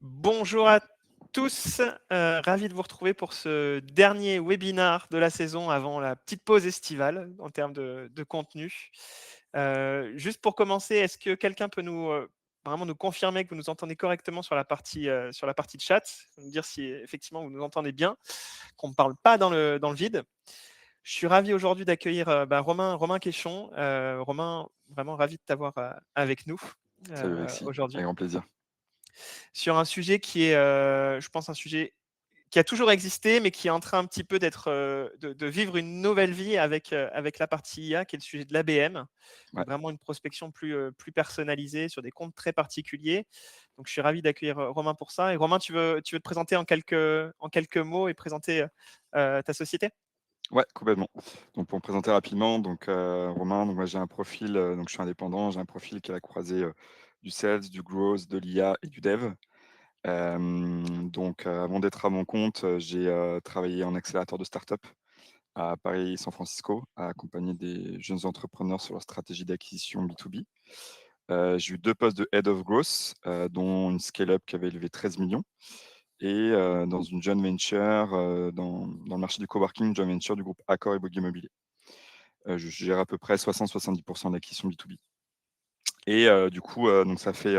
Bonjour à tous, ravi de vous retrouver pour ce dernier webinar de la saison avant la petite pause estivale en termes de contenu. Juste pour commencer, est-ce que quelqu'un peut vraiment nous confirmer que vous nous entendez correctement sur la partie chat? Nous dire si effectivement vous nous entendez bien, qu'on ne parle pas dans le vide. Je suis ravi aujourd'hui d'accueillir Romain Quéchon. Romain, vraiment ravi de t'avoir avec nous Salut Alexis, aujourd'hui avec grand plaisir. sur un sujet qui est, je pense, un sujet qui a toujours existé, mais qui est en train un petit peu de vivre une nouvelle vie avec la partie IA, qui est le sujet de l'ABM. Ouais, Donc vraiment une prospection plus personnalisée sur des comptes très particuliers. Donc je suis ravi d'accueillir Romain pour ça. Et Romain, tu veux te présenter en quelques mots et présenter ta société? ouais, complètement. Donc pour me présenter rapidement, Romain, donc moi j'ai un profil, donc je suis indépendant, j'ai un profil qui est à la croisée du sales, du growth, de l'IA et du dev. Avant d'être à mon compte, j'ai travaillé en accélérateur de start-up à Paris et San Francisco, à accompagner des jeunes entrepreneurs sur leur stratégie d'acquisition B2B. J'ai eu 2 postes de head of growth, dont une scale-up qui avait levé 13 millions. Et dans une joint venture, dans le marché du coworking, joint venture du groupe Accor et Bouygues Immobilier. Je gère à peu près 60-70 de l'acquisition B2B et donc ça fait,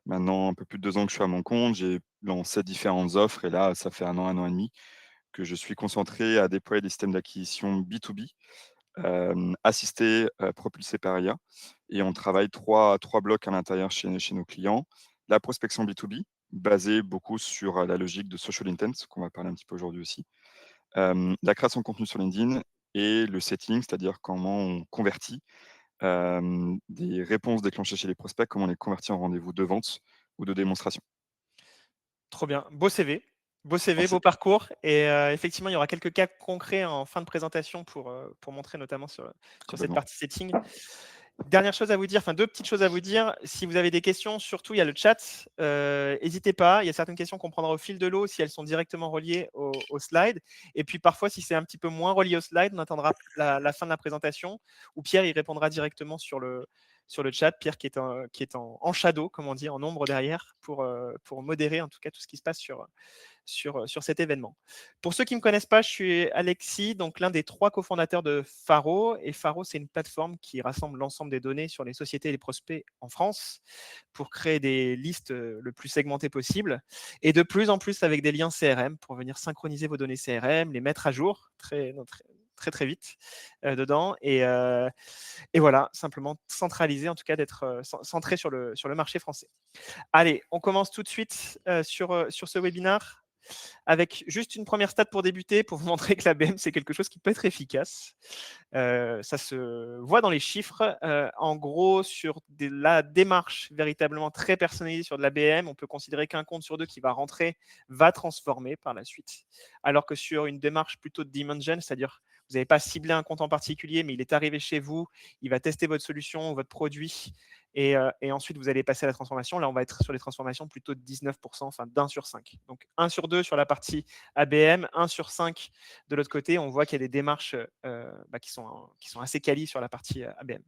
maintenant un peu plus de 2 ans que je suis à mon compte. J'ai lancé différentes offres et là, ça fait 1 an et demi que je suis concentré à déployer des systèmes d'acquisition B2B, assistés, propulsés par IA et on travaille trois blocs à l'intérieur chez nos clients. La prospection B2B, basée beaucoup sur, la logique de social intent, qu'on va parler un petit peu aujourd'hui aussi. La création de contenu sur LinkedIn et le setting, c'est-à-dire comment on convertit, des réponses déclenchées chez les prospects, comment on les convertit en rendez-vous de vente ou de démonstration. Trop bien. Beau CV. Beau CV, Merci. beau parcours. Et effectivement, il y aura quelques cas concrets en fin de présentation pour montrer notamment sur cette Complètement, partie setting. Dernière chose à vous dire, enfin 2 petites choses à vous dire. Si vous avez des questions, surtout il y a le chat, hésitez pas. Il y a certaines questions qu'on prendra au fil de l'eau si elles sont directement reliées au slide. Et puis parfois, si c'est un petit peu moins relié au slide, on attendra la fin de la présentation où Pierre y répondra directement sur le chat. Pierre qui est en shadow, comme on dit, en ombre derrière pour modérer en tout cas tout ce qui se passe sur cet événement. Pour ceux qui ne me connaissent pas, je suis Alexis, donc l'un des 3 cofondateurs de Faro. Et Faro, c'est une plateforme qui rassemble l'ensemble des données sur les sociétés et les prospects en France pour créer des listes le plus segmentées possible. Et de plus en plus avec des liens CRM pour venir synchroniser vos données CRM, les mettre à jour très vite dedans. Et voilà, simplement centraliser, en tout cas d'être centré sur le marché français. Allez, on commence tout de suite sur ce webinar avec juste une première stat pour débuter, pour vous montrer que l'ABM, c'est quelque chose qui peut être efficace. Ça se voit dans les chiffres. En gros, sur la démarche véritablement très personnalisée sur de l'ABM, on peut considérer qu'un compte sur 2 qui va rentrer va transformer par la suite. Alors que sur une démarche plutôt de demand gen, c'est-à-dire vous n'avez pas ciblé un compte en particulier, mais il est arrivé chez vous, il va tester votre solution, votre produit, et ensuite vous allez passer à la transformation. Là, on va être sur les transformations plutôt de 19%, enfin d'1 sur 5. Donc 1 sur 2 sur la partie ABM, 1 sur 5 de l'autre côté. On voit qu'il y a des démarches qui sont assez quali sur la partie ABM.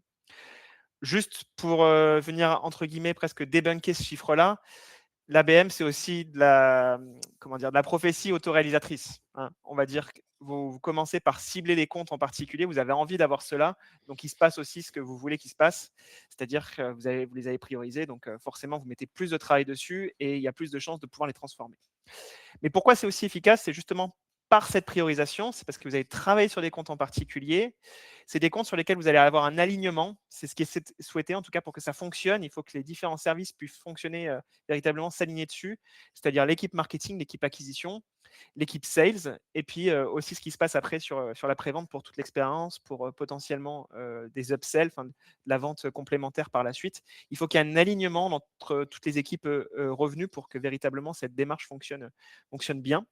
Juste pour venir, entre guillemets, presque débunker ce chiffre-là, l'ABM, c'est aussi de la prophétie autoréalisatrice, hein. On va dire que vous commencez par cibler les comptes en particulier, vous avez envie d'avoir cela, donc il se passe aussi ce que vous voulez qu'il se passe, c'est-à-dire que vous les avez priorisés, donc forcément, vous mettez plus de travail dessus et il y a plus de chances de pouvoir les transformer. Mais pourquoi c'est aussi efficace? C'est justement par cette priorisation, c'est parce que vous allez travailler sur des comptes en particulier. C'est des comptes sur lesquels vous allez avoir un alignement. C'est ce qui est souhaité, en tout cas pour que ça fonctionne. Il faut que les différents services puissent fonctionner, véritablement s'aligner dessus, c'est-à-dire l'équipe marketing, l'équipe acquisition, l'équipe sales, et puis aussi ce qui se passe après sur la prévente pour toute l'expérience, pour potentiellement des upsells, enfin, de la vente complémentaire par la suite. Il faut qu'il y ait un alignement entre toutes les équipes revenues pour que véritablement cette démarche fonctionne bien.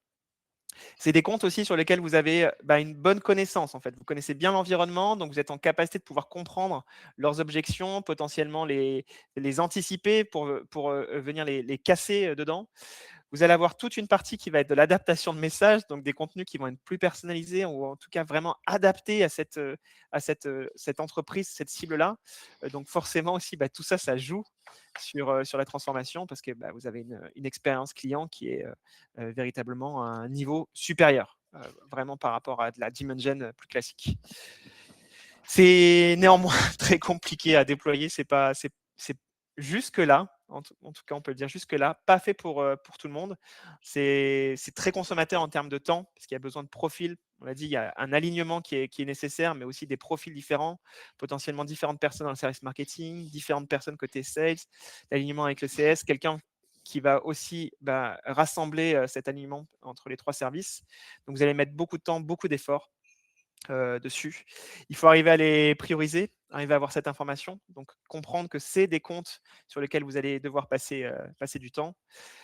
C'est des comptes aussi sur lesquels vous avez une bonne connaissance en fait. Vous connaissez bien l'environnement, donc vous êtes en capacité de pouvoir comprendre leurs objections, potentiellement les anticiper pour venir les casser dedans. Vous allez avoir toute une partie qui va être de l'adaptation de messages, donc des contenus qui vont être plus personnalisés ou en tout cas vraiment adaptés à cette entreprise, cette cible-là. Donc forcément aussi, tout ça, ça joue sur la transformation parce que vous avez une expérience client qui est véritablement à un niveau supérieur, vraiment par rapport à de la demand gen plus classique. C'est néanmoins très compliqué à déployer. C'est jusque-là, en tout cas, on peut le dire jusque-là, pas fait pour tout le monde. C'est très consommateur en termes de temps, parce qu'il y a besoin de profils. On l'a dit, il y a un alignement qui est nécessaire, mais aussi des profils différents, potentiellement différentes personnes dans le service marketing, différentes personnes côté sales, l'alignement avec le CS, quelqu'un qui va aussi rassembler cet alignement entre les 3 services. Donc, vous allez mettre beaucoup de temps, beaucoup d'efforts dessus. Il faut arriver à les prioriser, arriver à avoir cette information, donc comprendre que c'est des comptes sur lesquels vous allez devoir passer du temps.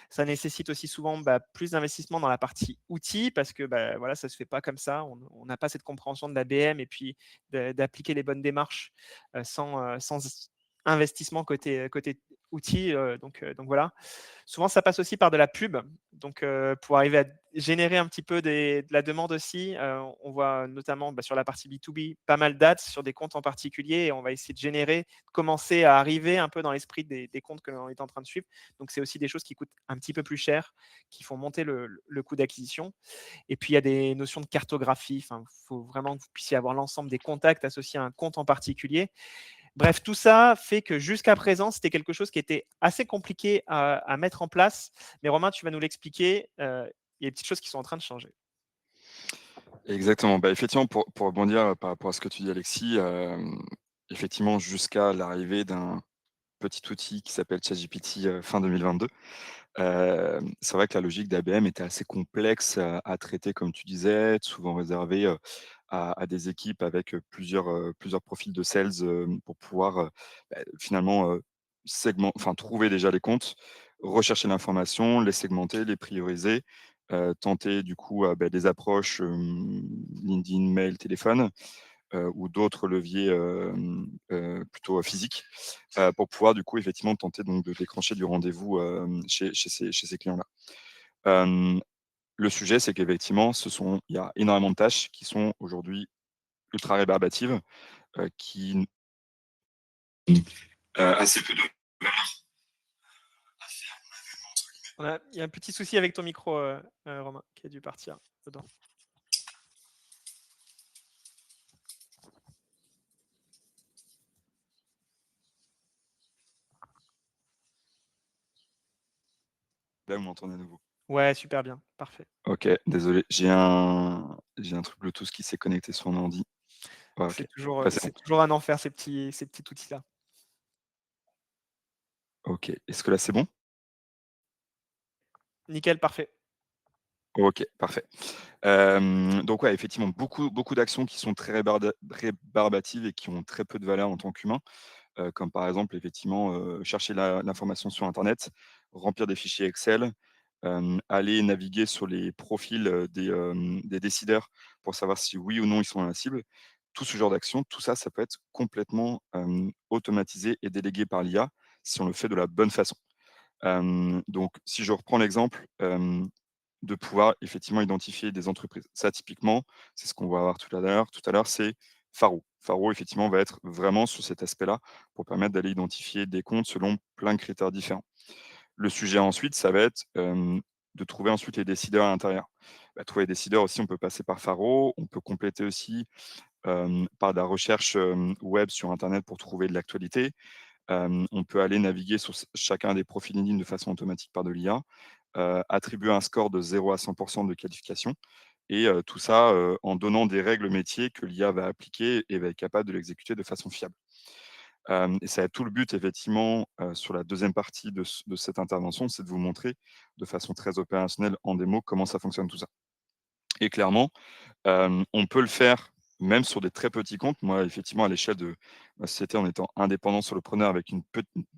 Ça nécessite aussi souvent plus d'investissement dans la partie outils parce que voilà, ça ne se fait pas comme ça. On n'a pas cette compréhension de l'ABM et puis d'appliquer les bonnes démarches sans investissement côté outils. Donc voilà. Souvent, ça passe aussi par de la pub. Donc, pour arriver à générer un petit peu de la demande aussi, on voit notamment sur la partie B2B pas mal d'ads sur des comptes en particulier et on va essayer de générer, commencer à arriver un peu dans l'esprit des comptes que l'on est en train de suivre. Donc, c'est aussi des choses qui coûtent un petit peu plus cher, qui font monter le coût d'acquisition. Et puis, il y a des notions de cartographie. Il faut vraiment que vous puissiez avoir l'ensemble des contacts associés à un compte en particulier. Bref, tout ça fait que jusqu'à présent, c'était quelque chose qui était assez compliqué à mettre en place. Mais Romain, tu vas nous l'expliquer. Il y a des petites choses qui sont en train de changer. Exactement. Effectivement, pour rebondir par rapport à ce que tu dis, Alexis, effectivement, jusqu'à l'arrivée d'un petit outil qui s'appelle ChatGPT fin 2022, c'est vrai que la logique d'ABM était assez complexe à traiter, comme tu disais, souvent réservée à des équipes avec plusieurs profils de sales pour pouvoir finalement trouver déjà les comptes, rechercher l'information, les segmenter, les prioriser, tenter du coup des approches LinkedIn, mail, téléphone ou d'autres leviers plutôt physiques pour pouvoir du coup effectivement tenter donc de déclencher du rendez-vous chez ces clients-là. Le sujet, c'est qu'effectivement, il y a énormément de tâches qui sont aujourd'hui ultra rébarbatives, qui assez peu de Il y a un petit souci avec ton micro, Romain, qui a dû partir dedans. Là, vous m'entendez à nouveau? Ouais, super bien. Parfait. OK, désolé, j'ai un truc Bluetooth qui s'est connecté sur mon ordi. Ouais, OK. C'est toujours, Là, euh, c'est bon. c'est toujours un enfer, ces petits outils-là. OK. Est-ce que là, c'est bon? Nickel, parfait. OK, parfait. Donc ouais, effectivement, beaucoup d'actions qui sont très rébarbatives et qui ont très peu de valeur en tant qu'humain. Comme par exemple effectivement, chercher l'information sur internet, remplir des fichiers Excel, aller naviguer sur les profils, des décideurs pour savoir si oui ou non ils sont dans la cible. Tout ce genre d'action, tout ça, ça peut être complètement, automatisé et délégué par l'IA si on le fait de la bonne façon. Donc si je reprends l'exemple, de pouvoir effectivement identifier des entreprises. Ça typiquement, c'est ce qu'on va voir tout à l'heure, c'est Faro. Faro effectivement va être vraiment sur cet aspect-là pour permettre d'aller identifier des comptes selon plein de critères différents. Le sujet ensuite, ça va être, de trouver ensuite les décideurs à l'intérieur. Trouver les décideurs aussi, on peut passer par Faro, on peut compléter aussi, par de la recherche, web sur internet pour trouver de l'actualité. On peut aller naviguer sur chacun des profils LinkedIn de façon automatique par de l'IA, attribuer un score de 0 à 100 de qualification et tout ça, en donnant des règles métiers que l'IA va appliquer et va être capable de l'exécuter de façon fiable. Et ça va être tout le but effectivement, sur la deuxième partie de cette intervention, c'est de vous montrer de façon très opérationnelle en démo comment ça fonctionne tout ça. Et clairement, on peut le faire même sur des très petits comptes. Moi, effectivement, à l'échelle de ma société, en étant indépendant solopreneur avec une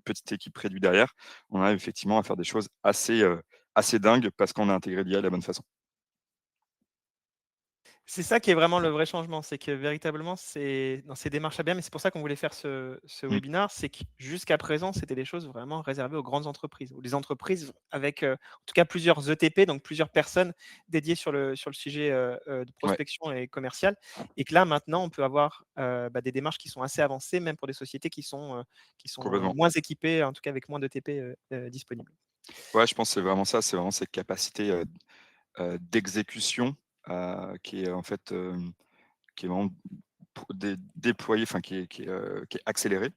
petite équipe réduite derrière, on arrive effectivement à faire des choses assez dingues parce qu'on a intégré l'IA de la bonne façon. C'est ça qui est vraiment le vrai changement, c'est que véritablement, c'est dans ces démarches ABM et c'est pour ça qu'on voulait faire ce Mmh. webinaire, c'est que jusqu'à présent, c'était des choses vraiment réservées aux grandes entreprises ou des entreprises avec, en tout cas plusieurs ETP, donc plusieurs personnes dédiées sur le sujet, de Ouais, prospection et commercial et que là, maintenant, on peut avoir, des démarches qui sont assez avancées, même pour des sociétés qui sont complètement. moins équipées, en tout cas avec moins d'ETP, disponibles. Ouais, je pense que c'est vraiment ça, c'est vraiment cette capacité, d'exécution, qui est en fait, qui est vraiment déployée, enfin qui est accélérée,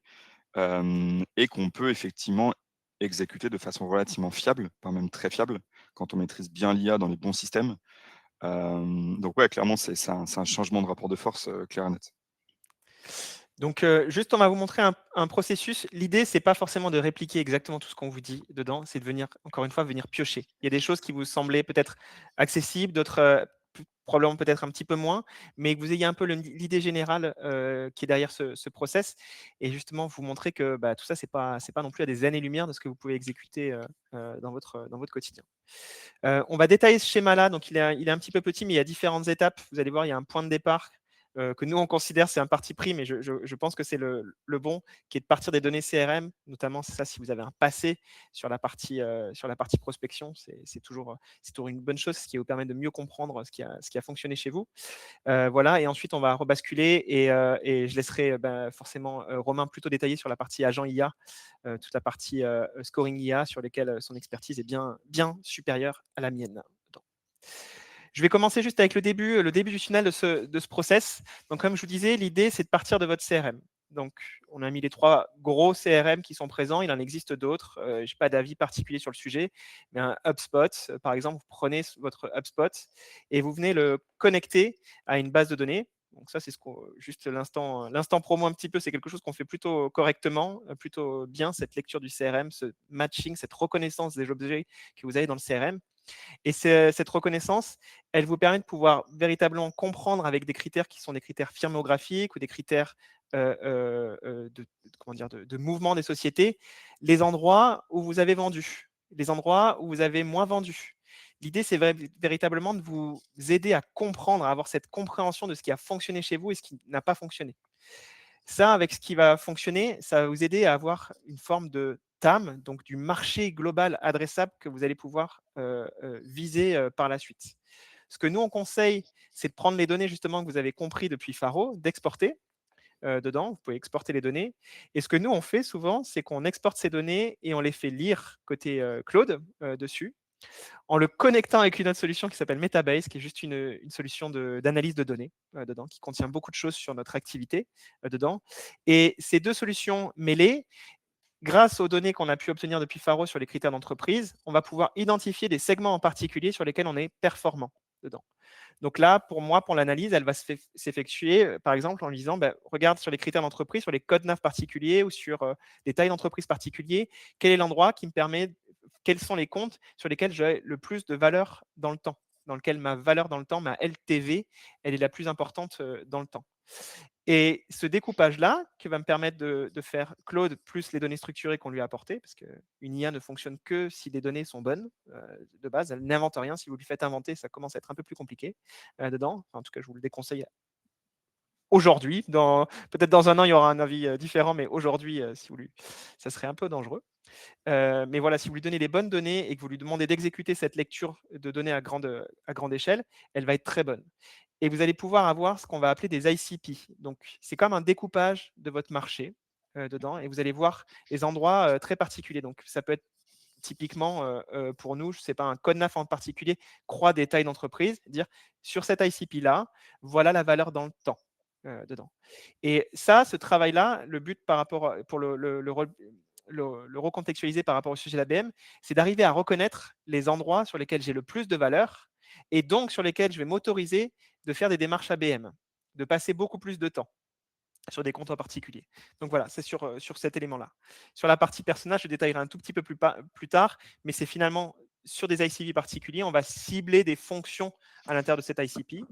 et qu'on peut effectivement exécuter de façon relativement fiable, voire même très fiable, quand on maîtrise bien l'IA dans les bons systèmes. Donc ouais, clairement, c'est un changement de rapport de force, clair et net. Donc, juste, on va vous montrer un processus. L'idée, c'est pas forcément de répliquer exactement tout ce qu'on vous dit dedans, c'est de venir, encore une fois, venir piocher. Il y a des choses qui vous semblaient peut-être accessibles, d'autres, probablement peut-être un petit peu moins, mais que vous ayez un peu l'idée générale, qui est derrière ce process et justement vous montrer que, tout ça, c'est pas non plus à des années-lumière de ce que vous pouvez exécuter, dans votre quotidien. On va détailler ce schéma-là, donc il est un petit peu petit, mais il y a différentes étapes. Vous allez voir, il y a un point de départ que nous, on considère, c'est un parti pris, mais je pense que c'est le bon, qui est de partir des données CRM, notamment c'est ça, si vous avez un passé sur la partie prospection, c'est toujours une bonne chose, ce qui va vous permettre de mieux comprendre ce qui a fonctionné chez vous. Voilà, et ensuite, on va rebasculer et je laisserai forcément Romain plutôt détailler sur la partie agent IA, toute la partie scoring IA sur lesquelles son expertise est bien, bien supérieure à la mienne. Je vais commencer juste avec le début du tunnel de ce process. Donc, comme je vous disais, l'idée, c'est de partir de votre CRM. Donc, on a mis les 3 gros CRM qui sont présents. Il en existe d'autres. Je n'ai pas d'avis particulier sur le sujet. Mais un HubSpot, par exemple, vous prenez votre HubSpot et vous venez le connecter à une base de données. Donc ça, c'est juste l'instant promo un petit peu, c'est quelque chose qu'on fait plutôt correctement, plutôt bien, cette lecture du CRM, ce matching, cette reconnaissance des objets que vous avez dans le CRM. Et cette reconnaissance, elle vous permet de pouvoir véritablement comprendre avec des critères qui sont des critères firmographiques ou des critères comment dire, de mouvement des sociétés, les endroits où vous avez vendu, les endroits où vous avez moins vendu. L'idée, c'est véritablement de vous aider à comprendre, à avoir cette compréhension de ce qui a fonctionné chez vous et ce qui n'a pas fonctionné. Ça, avec ce qui va fonctionner, ça va vous aider à avoir une forme de TAM, donc du marché global adressable que vous allez pouvoir viser par la suite. Ce que nous, on conseille, c'est de prendre les données justement que vous avez compris depuis Faro, d'exporter dedans. Vous pouvez exporter les données. Et ce que nous, on fait souvent, c'est qu'on exporte ces données et on les fait lire côté Claude dessus en le connectant avec une autre solution qui s'appelle Metabase, qui est juste une solution d'analyse de données dedans, qui contient beaucoup de choses sur notre activité dedans. Et ces deux solutions mêlées, grâce aux données qu'on a pu obtenir depuis Faro sur les critères d'entreprise, on va pouvoir identifier des segments en particulier sur lesquels on est performant dedans. Donc là, pour moi, pour l'analyse, elle va s'effectuer, par exemple, en lui disant, regarde sur les critères d'entreprise, sur les codes NAV particuliers ou sur des tailles d'entreprise particuliers, quel est l'endroit qui me permet, quels sont les comptes sur lesquels j'ai le plus de valeur dans le temps, dans lequel ma valeur dans le temps, ma LTV, elle est la plus importante dans le temps. Et ce découpage-là, qui va me permettre de faire Claude plus les données structurées qu'on lui a apportées, parce qu'une IA ne fonctionne que si les données sont bonnes de base, elle n'invente rien. Si vous lui faites inventer, ça commence à être un peu plus compliqué dedans. Enfin, en tout cas, je vous le déconseille aujourd'hui. Peut-être dans un an, il y aura un avis différent, mais aujourd'hui, ça serait un peu dangereux. Mais voilà, si vous lui donnez les bonnes données et que vous lui demandez d'exécuter cette lecture de données à grande échelle, elle va être très bonne. Et vous allez pouvoir avoir ce qu'on va appeler des ICP. Donc, c'est comme un découpage de votre marché dedans et vous allez voir des endroits très particuliers. Donc, ça peut être typiquement pour nous, je ne sais pas, un code NAF en particulier, croix des tailles d'entreprise, dire sur cet ICP-là, voilà la valeur dans le temps dedans. Et ça, ce travail-là, le but par rapport pour le recontextualiser par rapport au sujet d'ABM, c'est d'arriver à reconnaître les endroits sur lesquels j'ai le plus de valeur et donc sur lesquels je vais m'autoriser de faire des démarches ABM, de passer beaucoup plus de temps sur des comptes en particulier. Donc voilà, c'est sur cet élément-là. Sur la partie personnage, je détaillerai un tout petit peu plus tard, mais c'est finalement sur des ICP particuliers, on va cibler des fonctions à l'intérieur de cet ICP.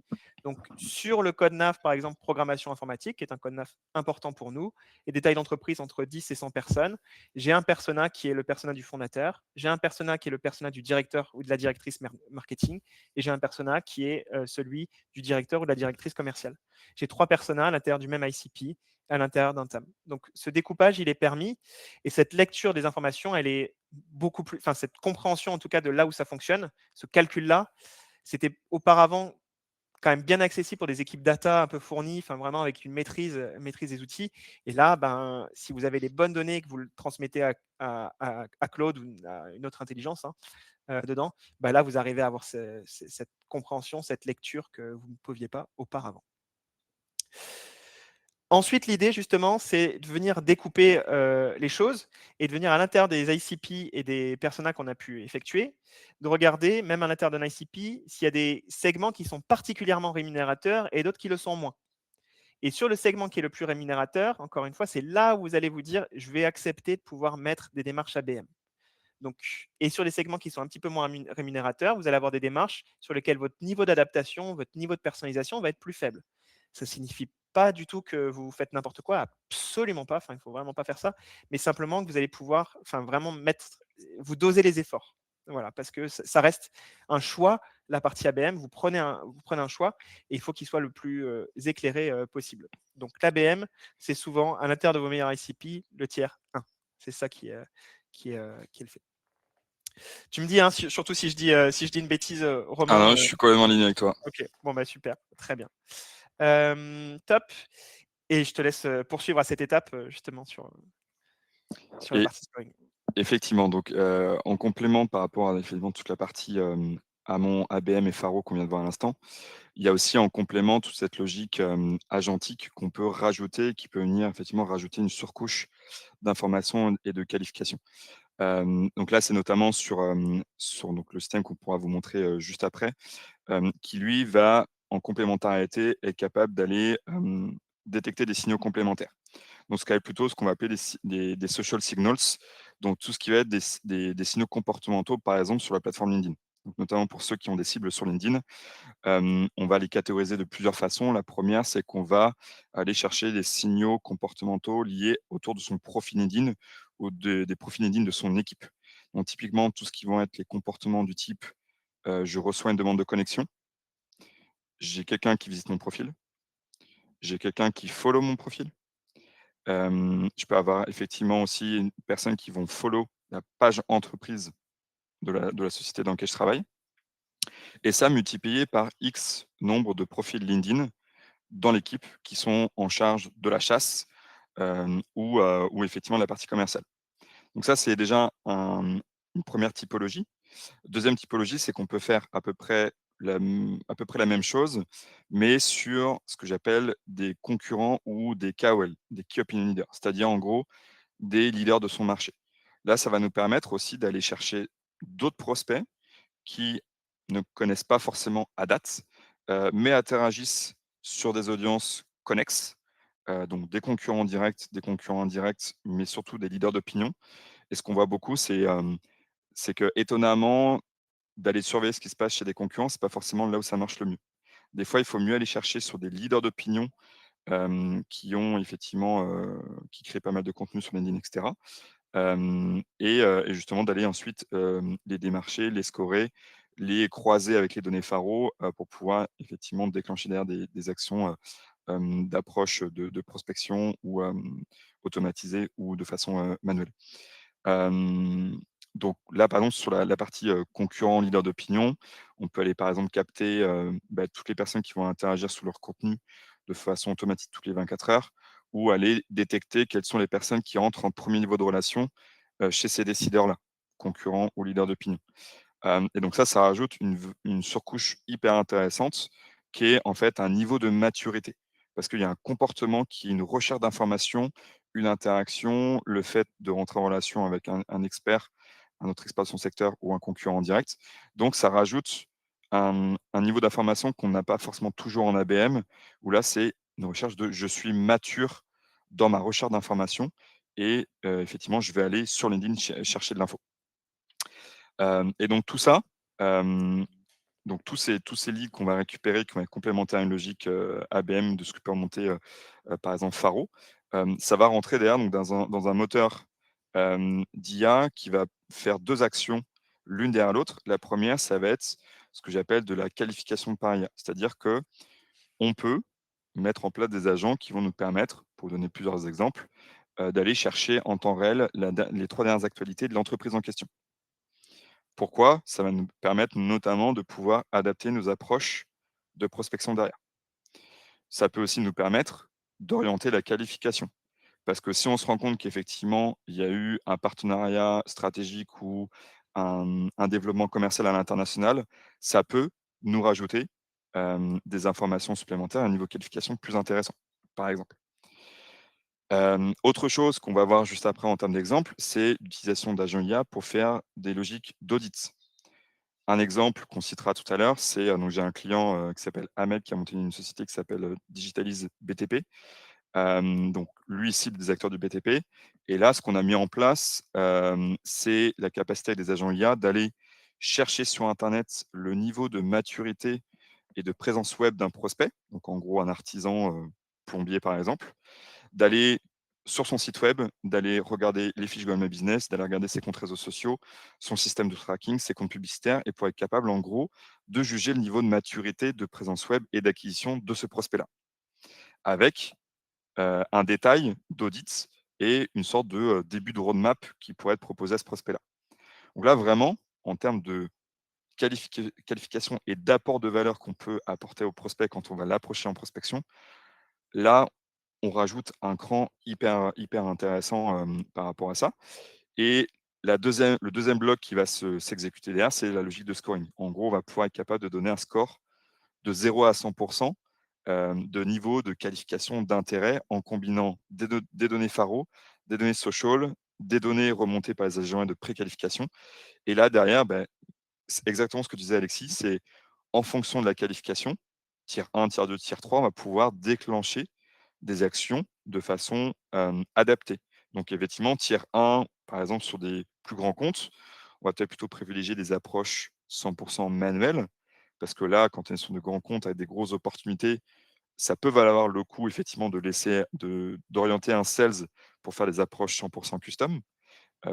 Donc, sur le code NAV, par exemple, programmation informatique, qui est un code NAV important pour nous, et des tailles d'entreprise entre 10 et 100 personnes, j'ai un persona qui est le persona du fondateur, j'ai un persona qui est le persona du directeur ou de la directrice marketing, et j'ai un persona qui est celui du directeur ou de la directrice commerciale. J'ai 3 personas à l'intérieur du même ICP, à l'intérieur d'un TAM. Donc, ce découpage, il est permis, et cette lecture des informations, elle est beaucoup plus, enfin, cette compréhension en tout cas de là où ça fonctionne, ce calcul-là, c'était auparavant quand même bien accessible pour des équipes data un peu fournies, enfin vraiment avec une maîtrise des outils. Et là, ben, si vous avez les bonnes données que vous le transmettez à Claude ou à une autre intelligence dedans, ben là, vous arrivez à avoir cette compréhension, cette lecture que vous ne pouviez pas auparavant. Ensuite, l'idée, justement, c'est de venir découper les choses et de venir à l'intérieur des ICP et des personas qu'on a pu effectuer, de regarder, même à l'intérieur d'un ICP, s'il y a des segments qui sont particulièrement rémunérateurs et d'autres qui le sont moins. Et sur le segment qui est le plus rémunérateur, encore une fois, c'est là où vous allez vous dire, je vais accepter de pouvoir mettre des démarches ABM. Donc, et sur les segments qui sont un petit peu moins rémunérateurs, vous allez avoir des démarches sur lesquelles votre niveau d'adaptation, votre niveau de personnalisation va être plus faible. Ça ne signifie pas du tout que vous faites n'importe quoi, absolument pas, enfin, il ne faut vraiment pas faire ça, mais simplement que vous allez pouvoir vraiment vous doser les efforts. Voilà, parce que ça reste un choix, la partie ABM, vous prenez un choix et il faut qu'il soit le plus éclairé possible. Donc l'ABM, c'est souvent à l'intérieur de vos meilleurs ICP, le tiers 1. C'est ça qui est le fait. Tu me dis, hein, surtout si je dis une bêtise, Ah Romain. non, je suis complètement aligné avec toi. Ok, bon bah super, très bien. Top. Et je te laisse poursuivre à cette étape justement sur la Et partie scoring. effectivement, donc en complément par rapport à effectivement toute la partie Amont, ABM et Faro qu'on vient de voir à l'instant, il y a aussi en complément toute cette logique agentique qu'on peut rajouter, qui peut venir effectivement rajouter une surcouche d'informations et de qualification. Donc là, c'est notamment sur donc le système qu'on pourra vous montrer juste après, qui lui va en complémentarité être capable d'aller détecter des signaux complémentaires. Donc, ce qui est plutôt ce qu'on va appeler des social signals, donc tout ce qui va être des signaux comportementaux, par exemple, sur la plateforme LinkedIn. Donc, notamment pour ceux qui ont des cibles sur LinkedIn, on va les catégoriser de plusieurs façons. La première, c'est qu'on va aller chercher des signaux comportementaux liés autour de son profil LinkedIn ou des profils LinkedIn de son équipe. Donc, typiquement, tout ce qui vont être les comportements du type je reçois une demande de connexion, j'ai quelqu'un qui visite mon profil, j'ai quelqu'un qui follow mon profil. Je peux avoir effectivement aussi une personne qui vont follow la page entreprise de la société dans laquelle je travaille et ça multiplié par X nombre de profils LinkedIn dans l'équipe qui sont en charge de la chasse, ou effectivement de la partie commerciale. Donc ça, c'est déjà une première typologie. Deuxième typologie, c'est qu'on peut faire à peu près la même chose, mais sur ce que j'appelle des concurrents ou des KOL, des Key Opinion Leaders, c'est-à-dire en gros des leaders de son marché. Là, ça va nous permettre aussi d'aller chercher d'autres prospects qui ne connaissent pas forcément à date, mais interagissent sur des audiences connexes, donc des concurrents directs, des concurrents indirects, mais surtout des leaders d'opinion. Et ce qu'on voit beaucoup, c'est que étonnamment, d'aller surveiller ce qui se passe chez des concurrents, c'est pas forcément là où ça marche le mieux. Des fois, il faut mieux aller chercher sur des leaders d'opinion, qui ont effectivement, qui créent pas mal de contenu sur LinkedIn et cetera. Et justement d'aller ensuite, les démarcher, les scorer, les croiser avec les données Faro, pour pouvoir effectivement déclencher derrière des actions, d'approche de prospection ou automatisées ou de façon, manuelle. Hem, donc là, par exemple, sur la partie, concurrent, leader d'opinion, on peut aller, par exemple, capter, toutes les personnes qui vont interagir sur leur contenu de façon automatique toutes les 24 heures ou aller détecter quelles sont les personnes qui entrent en premier niveau de relation, chez ces décideurs-là, concurrents ou leaders d'opinion. Et donc ça rajoute une surcouche hyper intéressante qui est, en fait, un niveau de maturité. Parce qu'il y a un comportement qui est une recherche d'informations, une interaction, le fait de rentrer en relation avec un expert, un autre expert de son secteur ou un concurrent en direct. Donc ça rajoute un niveau d'information qu'on n'a pas forcément toujours en ABM, où là, c'est une recherche de: «Je suis mature dans ma recherche d'informations» et effectivement, je vais aller sur LinkedIn chercher de l'info. Et donc tout ça, donc tous ces leads qu'on va récupérer, qui vont être complémentaires à une logique, ABM de ce que peut remonter, par exemple Faro, ça va rentrer derrière donc dans un moteur, d'IA qui va faire 2 actions l'une derrière l'autre. La première, ça va être ce que j'appelle de la qualification par IA. C'est-à-dire qu'on peut mettre en place des agents qui vont nous permettre, pour donner plusieurs exemples, d'aller chercher en temps réel les 3 dernières actualités de l'entreprise en question. Pourquoi? Ça va nous permettre notamment de pouvoir adapter nos approches de prospection derrière. Ça peut aussi nous permettre d'orienter la qualification. Parce que si on se rend compte qu'effectivement, il y a eu un partenariat stratégique ou un développement commercial à l'international, ça peut nous rajouter, des informations supplémentaires à un niveau qualification plus intéressant, par exemple. Autre chose qu'on va voir juste après en termes d'exemple, c'est l'utilisation d'agents IA pour faire des logiques d'audit. Un exemple qu'on citera tout à l'heure, c'est, donc j'ai un client, qui s'appelle Ahmed, qui a monté une société qui s'appelle, Digitalise BTP. Donc lui, il cible des acteurs du BTP et là, ce qu'on a mis en place, c'est la capacité des agents IA d'aller chercher sur internet le niveau de maturité et de présence web d'un prospect, donc en gros un artisan, plombier par exemple, d'aller sur son site web, d'aller regarder les fiches Google My Business, d'aller regarder ses comptes réseaux sociaux, son système de tracking, ses comptes publicitaires et pour être capable, en gros, de juger le niveau de maturité, de présence web et d'acquisition de ce prospect-là. Avec, un détail d'audit et une sorte de, début de roadmap qui pourrait être proposé à ce prospect-là. Donc là, vraiment, en termes de qualification et d'apport de valeur qu'on peut apporter au prospect quand on va l'approcher en prospection, là, on rajoute un cran hyper intéressant, par rapport à ça et le deuxième bloc qui va s'exécuter derrière, c'est la logique de scoring. En gros, on va pouvoir être capable de donner un score de 0 à 100 de niveau de qualification d'intérêt en combinant des données Faro, des données social, des données remontées par les agents de préqualification et là derrière, c'est exactement ce que disait Alexis, c'est en fonction de la qualification, tier 1, tier 2, tier 3, on va pouvoir déclencher des actions de façon, adaptée. Donc effectivement, tier 1, par exemple, sur des plus grands comptes, on va peut-être plutôt privilégier des approches 100 manuelles, parce que là, quand on est sur de grands comptes avec des grosses opportunités, ça peut valoir le coup effectivement d'orienter un sales pour faire des approches 100 custom,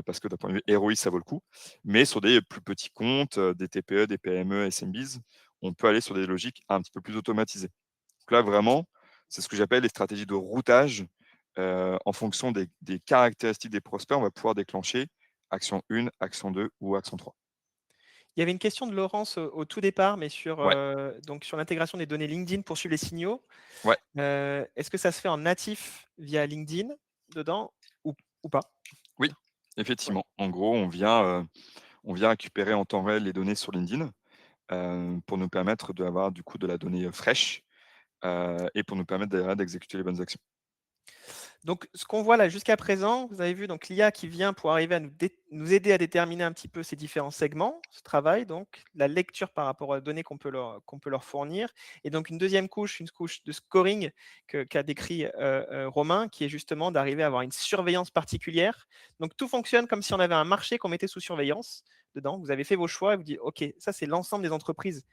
parce que d'un point de vue ROI, ça vaut le coup. Mais sur des plus petits comptes, des TPE, des PME, SMBs, on peut aller sur des logiques un petit peu plus automatisées. Donc là, vraiment, c'est ce que j'appelle les stratégies de routage. En fonction des caractéristiques des prospects, on va pouvoir déclencher action 1, action 2 ou action 3. Il y avait une question de Laurence au tout départ, mais Ouais, donc sur l'intégration des données LinkedIn pour suivre les signaux. ouais, Est-ce que ça se fait en natif via LinkedIn dedans ou ou pas? oui, Ouais. effectivement. En gros, on vient récupérer en temps réel les données sur LinkedIn, pour nous permettre d'avoir du coup de la donnée, fraîche, et pour nous permettre derrière d'exécuter les bonnes actions. Donc, ce qu'on voit là jusqu'à présent, vous avez vu donc l'IA qui vient pour arriver à nous aider à déterminer un petit peu ces différents segments, ce travail, donc la lecture par rapport aux données qu'on peut leur fournir. Et donc une deuxième couche, une couche de scoring qu'a décrit Romain, qui est justement d'arriver à avoir une surveillance particulière. Donc tout fonctionne comme si on avait un marché qu'on mettait sous surveillance dedans. Vous avez fait vos choix et vous dites, OK, ça c'est l'ensemble des entreprises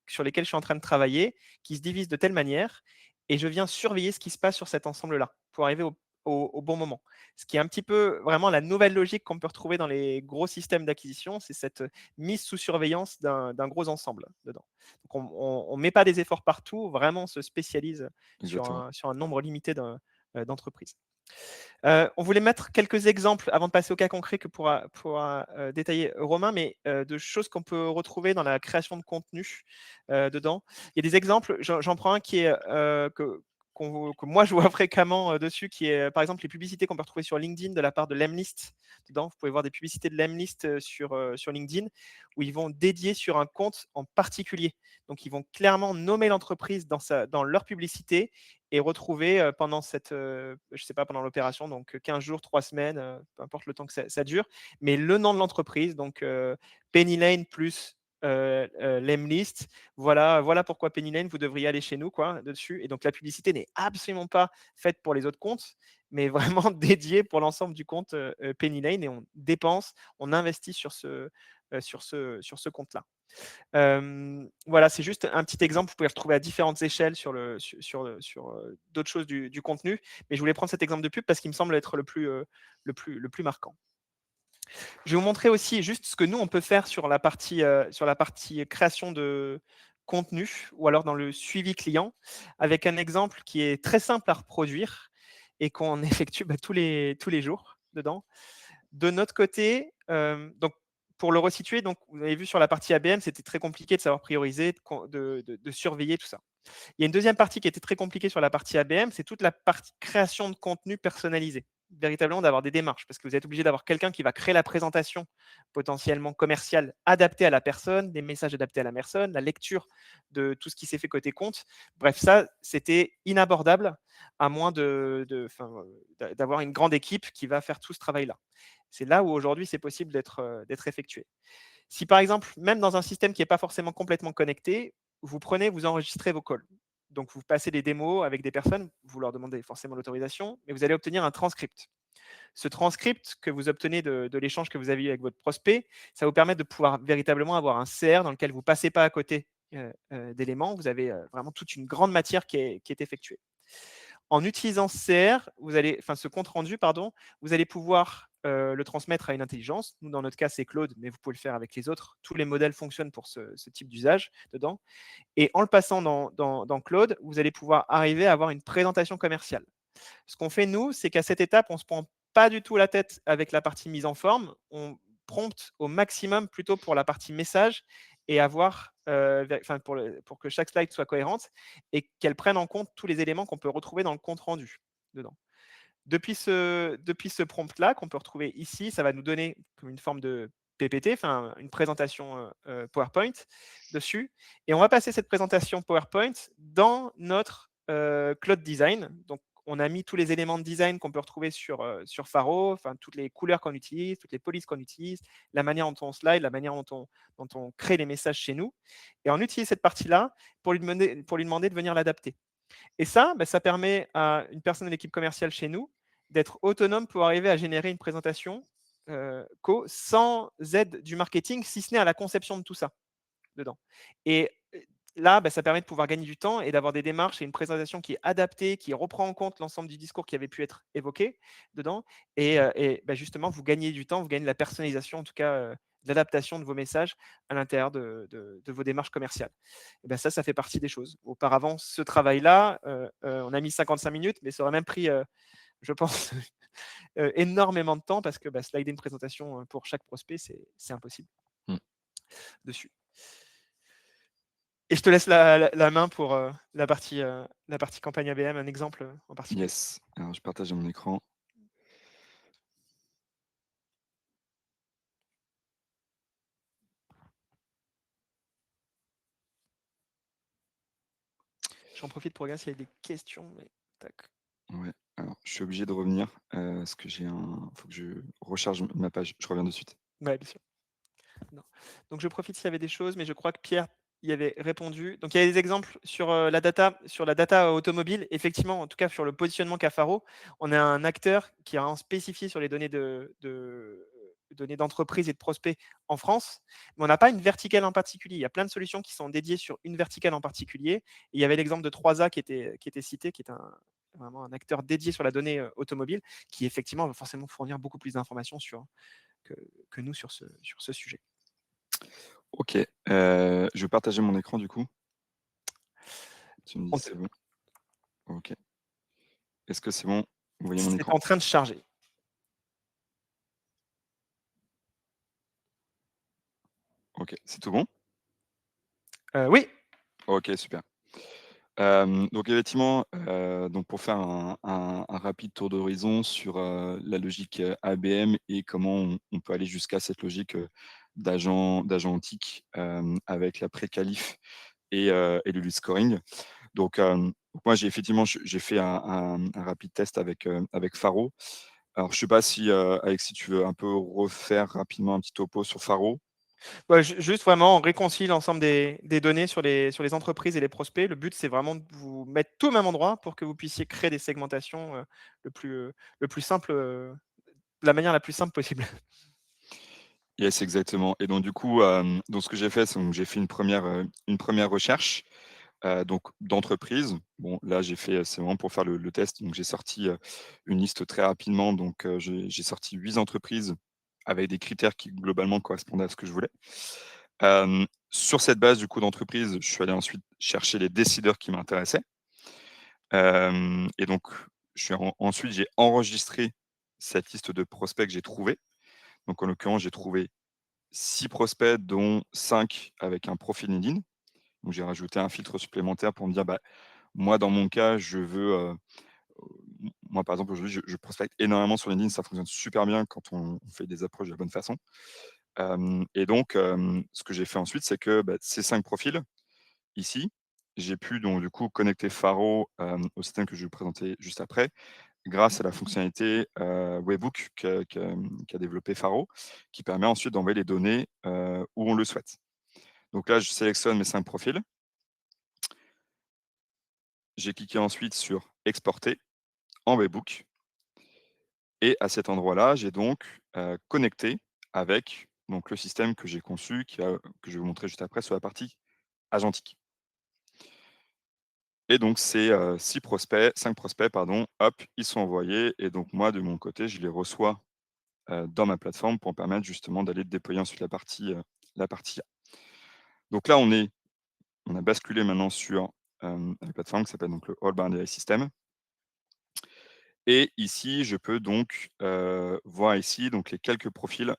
sur lesquelles je suis en train de travailler, qui se divisent de telle manière, et je viens surveiller ce qui se passe sur cet ensemble-là pour arriver au bon moment. Ce qui est un petit peu vraiment la nouvelle logique qu'on peut retrouver dans les gros systèmes d'acquisition, c'est cette mise sous surveillance d'un gros ensemble dedans. Donc on ne met pas des efforts partout, vraiment on se spécialise sur Exactement. un nombre limité d'entreprises. On voulait mettre quelques exemples avant de passer au cas concret que pourra détailler Romain, mais de choses qu'on peut retrouver dans la création de contenu dedans. Il y a des exemples, j'en prends un qui est que moi je vois fréquemment dessus, qui est par exemple les publicités qu'on peut retrouver sur LinkedIn de la part de Lemlist. Dedans, vous pouvez voir des publicités de Lemlist sur LinkedIn où ils vont dédier sur un compte en particulier. Donc, ils vont clairement nommer l'entreprise dans leur publicité et retrouver pendant je sais pas, pendant l'opération, donc 15 jours, 3 semaines, peu importe le temps que ça dure, mais le nom de l'entreprise, donc Penny Lane plus Lemlist. Voilà pourquoi Penny Lane, vous devriez aller chez nous, quoi, dessus. Et donc la publicité n'est absolument pas faite pour les autres comptes, mais vraiment dédiée pour l'ensemble du compte Penny Lane. Et on dépense, on investit sur ce compte-là. Voilà, c'est juste un petit exemple. Vous pouvez le retrouver à différentes échelles sur d'autres choses du contenu. Mais je voulais prendre cet exemple de pub parce qu'il me semble être le plus marquant. Je vais vous montrer aussi juste ce que nous, on peut faire sur la partie création de contenu ou alors dans le suivi client avec un exemple qui est très simple à reproduire et qu'on effectue tous les jours dedans. De notre côté, donc pour le resituer, donc vous avez vu sur la partie ABM, c'était très compliqué de savoir prioriser, de surveiller tout ça. Il y a une deuxième partie qui était très compliquée sur la partie ABM, c'est toute la partie création de contenu personnalisé. Véritablement d'avoir des démarches, parce que vous êtes obligé d'avoir quelqu'un qui va créer la présentation potentiellement commerciale adaptée à la personne, des messages adaptés à la personne, la lecture de tout ce qui s'est fait côté compte. Bref, ça, c'était inabordable à moins d'avoir une grande équipe qui va faire tout ce travail-là. C'est là où aujourd'hui c'est possible d'être effectué. Si par exemple, même dans un système qui n'est pas forcément complètement connecté, vous enregistrez vos calls. Donc vous passez des démos avec des personnes, vous leur demandez forcément l'autorisation, mais vous allez obtenir un transcript. Ce transcript que vous obtenez de l'échange que vous avez eu avec votre prospect, ça vous permet de pouvoir véritablement avoir un CR dans lequel vous ne passez pas à côté d'éléments. Vous avez vraiment toute une grande matière qui est effectuée. En utilisant ce compte rendu, pardon, vous allez pouvoir le transmettre à une intelligence. Nous, dans notre cas, c'est Claude, mais vous pouvez le faire avec les autres. Tous les modèles fonctionnent pour ce type d'usage dedans. Et en le passant dans Claude, vous allez pouvoir arriver à avoir une présentation commerciale. Ce qu'on fait, nous, c'est qu'à cette étape, on ne se prend pas du tout la tête avec la partie mise en forme. On prompte au maximum plutôt pour la partie message et pour que chaque slide soit cohérente et qu'elle prenne en compte tous les éléments qu'on peut retrouver dans le compte rendu dedans. Depuis ce prompt-là, qu'on peut retrouver ici, ça va nous donner comme une forme de PPT, enfin une présentation PowerPoint dessus. Et on va passer cette présentation PowerPoint dans notre Cloud Design. Donc, on a mis tous les éléments de design qu'on peut retrouver sur Faro, enfin toutes les couleurs qu'on utilise, toutes les polices qu'on utilise, la manière dont on slide, la manière dont on crée les messages chez nous. Et on utilise cette partie-là pour lui demander de venir l'adapter. Et ça, ça permet à une personne de l'équipe commerciale chez nous d'être autonome pour arriver à générer une présentation sans aide du marketing, si ce n'est à la conception de tout ça dedans. Et là, ça permet de pouvoir gagner du temps et d'avoir des démarches et une présentation qui est adaptée, qui reprend en compte l'ensemble du discours qui avait pu être évoqué dedans. Et justement, vous gagnez du temps, vous gagnez de la personnalisation, en tout cas de l'adaptation de vos messages à l'intérieur de vos démarches commerciales. Et ça fait partie des choses. Auparavant, ce travail-là, on a mis 55 minutes, mais ça aurait même pris, je pense, énormément de temps parce que slider une présentation pour chaque prospect, c'est impossible Mmh. dessus. Et je te laisse la main pour la partie campagne ABM, un exemple en particulier. Yes. Alors, je partage mon écran. J'en profite pour regarder s'il y a des questions. Mais tac. Ouais. Alors, je suis obligé de revenir parce que faut que je recharge ma page. Je reviens de suite. Ouais, bien sûr. Non. Donc je profite s'il y avait des choses, mais je crois que Pierre y avait répondu. Donc il y a des exemples sur la data automobile. Effectivement, en tout cas sur le positionnement Cafaro, on a un acteur qui a un spécifié sur les données données d'entreprise et de prospects en France, mais on n'a pas une verticale en particulier. Il y a plein de solutions qui sont dédiées sur une verticale en particulier. Et il y avait l'exemple de 3A qui était cité, qui est vraiment un acteur dédié sur la donnée automobile, qui effectivement va forcément fournir beaucoup plus d'informations que nous sur ce sujet. Ok. Je vais partager mon écran du coup. Tu me dis On si te- c'est bon. Ok. Est-ce que c'est bon? Vous voyez mon C'est écran? en train de charger. Ok. C'est tout bon? Oui. Ok, super. Donc effectivement, donc pour faire un rapide tour d'horizon sur, la logique, ABM et comment on peut aller jusqu'à cette logique, d'agent antique, avec la pré-qualif et le lead scoring. Donc, moi j'ai fait un rapide test avec Faro. Alors je sais pas si, Alex, si tu veux un peu refaire rapidement un petit topo sur Faro? Juste vraiment, on réconcilie l'ensemble des données sur les entreprises et les prospects. Le but, c'est vraiment de vous mettre tout au même endroit pour que vous puissiez créer des segmentations le plus simple, de la manière la plus simple possible. Yes, exactement. Et donc du coup, donc ce que j'ai fait, c'est donc j'ai fait une première recherche, donc d'entreprise. Bon, là, j'ai fait, c'est vraiment pour faire le test, donc j'ai sorti, une liste très rapidement. Donc j'ai sorti 8 entreprises avec des critères qui globalement correspondaient à ce que je voulais. Sur cette base du coup d'entreprise, je suis allé ensuite chercher les décideurs qui m'intéressaient. Et donc je suis ensuite j'ai enregistré cette liste de prospects que j'ai trouvés. Donc en l'occurrence, j'ai trouvé 6 prospects, dont 5 avec un profil LinkedIn. Donc j'ai rajouté un filtre supplémentaire pour me dire: «Bah, moi dans mon cas, je veux, moi par exemple aujourd'hui je prospecte énormément sur LinkedIn, ça fonctionne super bien quand on fait des approches de la bonne façon». Et donc ce que j'ai fait ensuite, c'est que, bah, ces 5 profils ici, j'ai pu donc du coup connecter Faro, au système que je vais vous présenter juste après, grâce à la fonctionnalité, Webhook qu'a développé Faro, qui permet ensuite d'envoyer les données, où on le souhaite. Donc là, je sélectionne mes 5 profils. J'ai cliqué ensuite sur exporter en Webhook et à cet endroit-là, j'ai donc, connecté avec donc le système que j'ai conçu que je vais vous montrer juste après sur la partie agentique. Et donc ces, 5 prospects pardon, hop, ils sont envoyés et donc moi de mon côté, je les reçois, dans ma plateforme pour me permettre justement d'aller déployer ensuite la partie IA. Donc là, on a basculé maintenant sur, la plateforme qui s'appelle donc le Allbound AI System. Et ici, je peux donc, voir ici donc les quelques profils.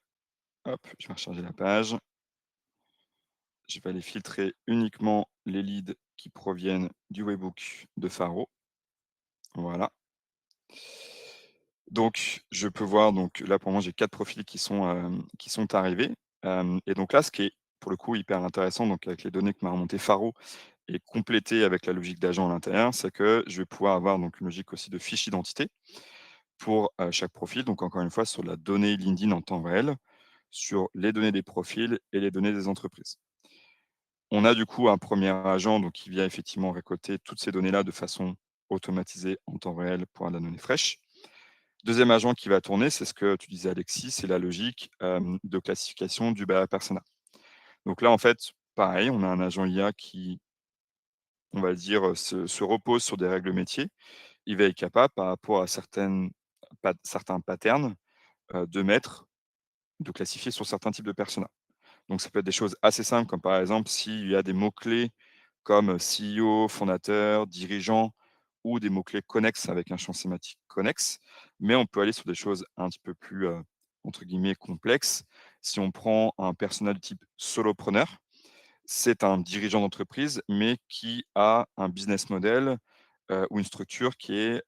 Hop, je vais recharger la page. Je vais aller filtrer uniquement les leads qui proviennent du webhook de Faro. Voilà. Donc je peux voir donc là pour moi j'ai 4 profils qui sont arrivés. Et donc là, ce qui est pour le coup hyper intéressant donc avec les données que m'a remontées Faro et complété avec la logique d'agent à l'intérieur, c'est que je vais pouvoir avoir donc une logique aussi de fiche identité pour, chaque profil. Donc encore une fois sur la donnée LinkedIn en temps réel, sur les données des profils et les données des entreprises. On a du coup un premier agent donc qui vient effectivement récolter toutes ces données-là de façon automatisée en temps réel pour avoir de la donnée fraîche. Deuxième agent qui va tourner, c'est ce que tu disais Alexis, c'est la logique, de classification du Baya Persona. Donc là, en fait, pareil, on a un agent IA qui, on va dire, se repose sur des règles métiers. Il va être capable par rapport à certains patterns, de de classifier sur certains types de personas. Donc ça peut être des choses assez simples comme par exemple s'il y a des mots-clés comme CEO, fondateur, dirigeant ou des mots-clés connexes avec un champ sémantique connexe. Mais on peut aller sur des choses un petit peu plus, entre guillemets «complexes». Si on prend un persona de type solopreneur, c'est un dirigeant d'entreprise, mais qui a un business model, ou une structure qui est,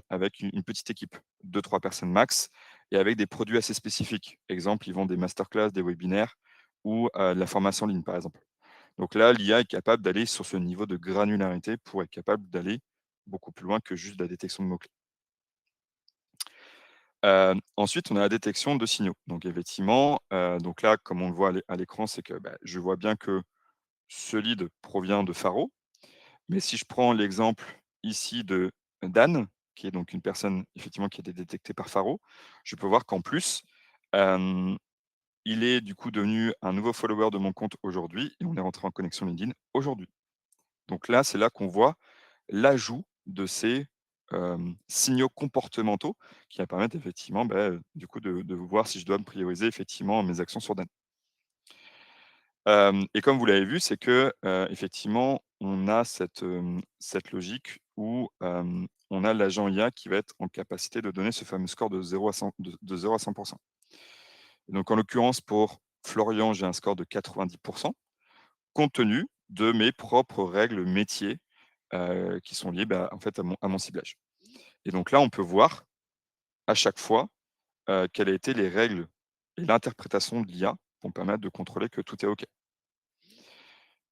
avec une petite équipe, 2-3 personnes max et avec des produits assez spécifiques. Exemple, ils vendent des masterclass, des webinaires ou, de la formation en ligne, par exemple. Donc là, l'IA est capable d'aller sur ce niveau de granularité pour être capable d'aller beaucoup plus loin que juste la détection de mots-clés. Ensuite, on a la détection de signaux. Donc effectivement, donc là, comme on le voit à l'écran, c'est que, bah, je vois bien que ce lead provient de Faro. Mais si je prends l'exemple ici de Dan, qui est donc une personne effectivement qui a été détectée par Faro, je peux voir qu'en plus, hem, il est du coup devenu un nouveau follower de mon compte aujourd'hui et on est rentré en connexion LinkedIn aujourd'hui. Donc là, c'est là qu'on voit l'ajout de ces, signaux comportementaux qui va permettre effectivement, bah, du coup de voir si je dois me prioriser effectivement mes actions sur Dan. Et comme vous l'avez vu, c'est que, effectivement, on a cette logique où, on a l'agent IA qui va être en capacité de donner ce fameux score de 0 à 100 de 0 à 100. Et donc en l'occurrence pour Florian, j'ai un score de 90 compte tenu de mes propres règles métiers, qui sont liées, bah, en fait à mon ciblage. Et donc là, on peut voir à chaque fois, quelles a été les règles et l'interprétation de l'IA pour me permettre de contrôler que tout est OK.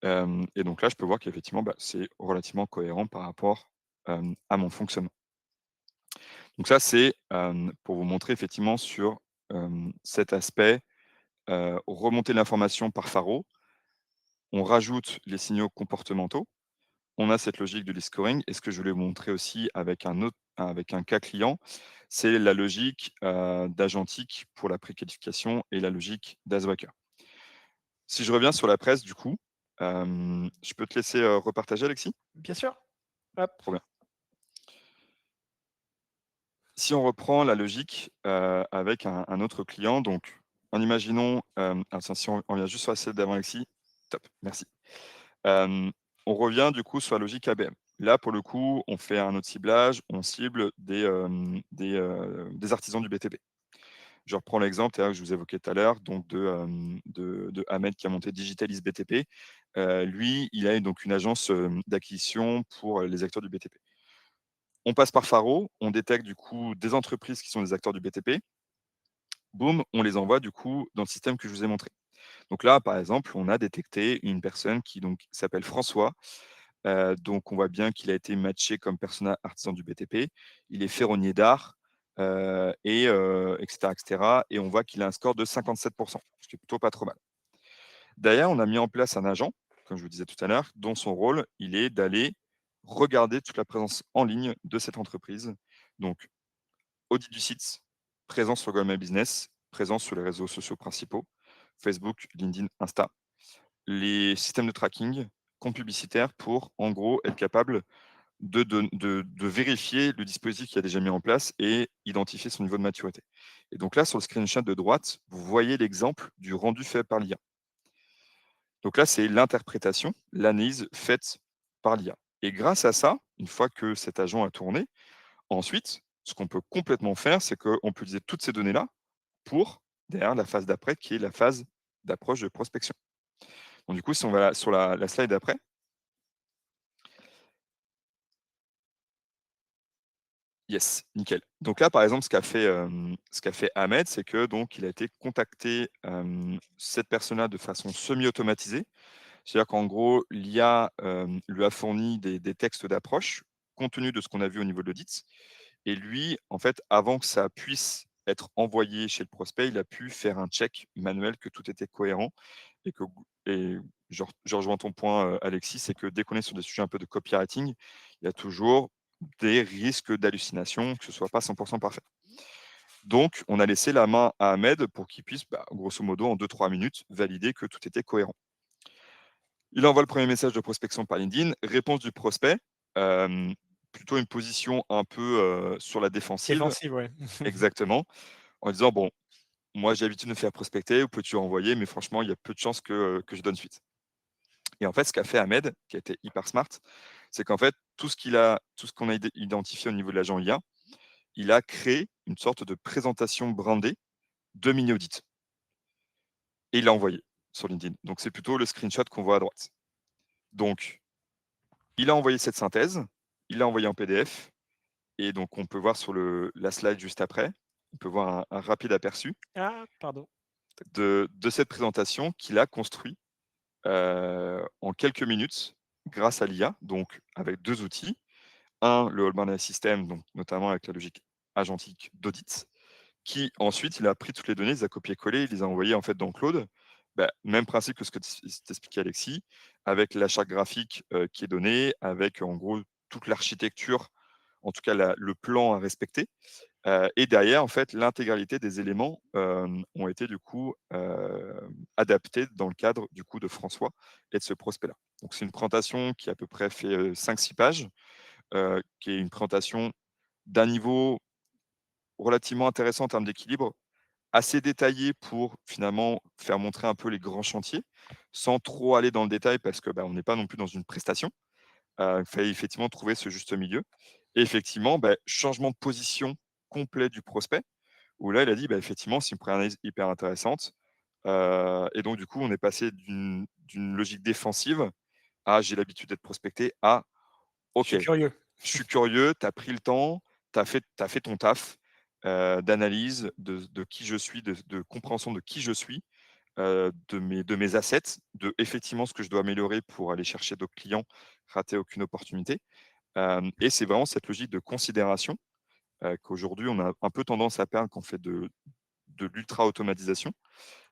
Et donc là, je peux voir qu'effectivement, bah, c'est relativement cohérent par rapport, à mon fonctionnement. Donc ça, c'est, pour vous montrer effectivement sur, cet aspect, remonter l'information par Faro. On rajoute les signaux comportementaux. On a cette logique de l'e-scoring et ce que je voulais vous montrer aussi avec un autre avec un cas client, c'est la logique d'Agentic pour la préqualification et la logique d'Icebreaker. Si je reviens sur la presse, du coup, je peux te laisser repartager, Alexis? Bien sûr. Hop. Trop bien. Si on reprend la logique avec un autre client, donc en imaginons, tiens, si on revient juste sur la slide d'avant, Alexis, top, merci. Hem, on revient du coup sur la logique ABM. Là, pour le coup, on fait un autre ciblage, on cible des artisans du BTP. Je reprends l'exemple que je vous évoquais tout à l'heure, donc de Ahmed qui a monté Digitalis BTP. Lui, il a donc une agence d'acquisition pour les acteurs du BTP. On passe par Faro, on détecte du coup des entreprises qui sont des acteurs du BTP. Boum, on les envoie du coup dans le système que je vous ai montré. Donc là, par exemple, on a détecté une personne qui donc s'appelle François. Donc on voit bien qu'il a été matché comme persona artisan du BTP. Il est ferronnier d'art, et cetera, et cetera, et on voit qu'il a un score de 57, ce qui est plutôt pas trop mal. Derrière, on a mis en place un agent, comme je vous disais tout à l'heure, dont son rôle, il est d'aller regarder toute la présence en ligne de cette entreprise. Donc audit du site, présence sur Google My Business, présence sur les réseaux sociaux principaux, Facebook, LinkedIn, Insta, les systèmes de tracking, compte publicitaire pour, en gros, être capable de vérifier le dispositif qui a déjà mis en place et identifier son niveau de maturité. Et donc là, sur le screenshot de droite, vous voyez l'exemple du rendu fait par l'IA. Donc là, c'est l'interprétation, l'analyse faite par l'IA. Et grâce à ça, une fois que cet agent a tourné, ensuite, ce qu'on peut complètement faire, c'est qu'on peut utiliser toutes ces données-là pour, derrière, la phase d'après, qui est la phase d'approche de prospection. Donc du coup, si on va sur la slide d'après, yes, nickel. Donc là, par exemple, ce qu'a fait Ahmed, c'est que donc il a été contacté, cette personne-là de façon semi-automatisée. C'est-à-dire qu'en gros, l'IA, lui a fourni des textes d'approche, compte tenu de ce qu'on a vu au niveau de l'audit. Et lui, en fait, avant que ça puisse être envoyé chez le prospect, il a pu faire un check manuel que tout était cohérent et que et je rejoins ton point, Alexis, c'est que dès qu'on est sur des sujets un peu de copywriting, il y a toujours des risques d'hallucination, que ce soit pas 100 parfait. Donc, on a laissé la main à Ahmed pour qu'il puisse, grosso modo, en 2-3 minutes, valider que tout était cohérent. Il envoie le premier message de prospection par LinkedIn, réponse du prospect, plutôt une position un peu, sur la défensive, Défensive, ouais. exactement, en disant: «Bon, moi j'ai l'habitude de me faire prospecter, ou peux-tu envoyer? Mais franchement, il y a peu de chances que je donne suite». Et en fait, ce qu'a fait Ahmed, qui a été hyper smart, c'est qu'en fait, tout ce qu'on a identifié au niveau de l'agent IA, il a créé une sorte de présentation brandée de mini audit et il l'a envoyé sur LinkedIn. Donc c'est plutôt le screenshot qu'on voit à droite. Donc il a envoyé cette synthèse, il l'a envoyé en PDF et donc on peut voir sur la slide juste après, on peut voir un rapide aperçu Ah, pardon. de cette présentation qu'il a construit en quelques minutes grâce à l'IA, donc avec 2 outils. Un, le All Management System, donc notamment avec la logique agentique d'audit, qui ensuite, il a pris toutes les données, il les a copiées-collées, il les a envoyées en fait dans Claude. Même principe que ce que t'expliquais Alexis, avec la charte graphique qui est donnée, avec en gros toute l'architecture, en tout cas le plan à respecter. Et derrière, en fait, l'intégralité des éléments ont été du coup adaptés dans le cadre du coup de François et de ce prospect-là. Donc c'est une présentation qui à peu près fait 5-6 pages, qui est une présentation d'un niveau relativement intéressant en termes d'équilibre, assez détaillé pour finalement faire montrer un peu les grands chantiers, sans trop aller dans le détail parce que, on n'est pas non plus dans une prestation. Il fallait effectivement trouver ce juste milieu et effectivement, changement de position complet du prospect où là, il a dit: effectivement, c'est une première analyse hyper intéressante», et donc du coup, on est passé d'une logique défensive à: «J'ai l'habitude d'être prospecté» à: Je «OK, suis curieux. je suis curieux, tu as pris le temps, tu as fait ton taf, d'analyse de qui je suis, de compréhension de qui je suis, de mes assets, de effectivement ce que je dois améliorer pour aller chercher d'autres clients, rater aucune opportunité». Et c'est vraiment cette logique de considération, qu'aujourd'hui on a un peu tendance à perdre quand on fait de l'ultra-automatisation.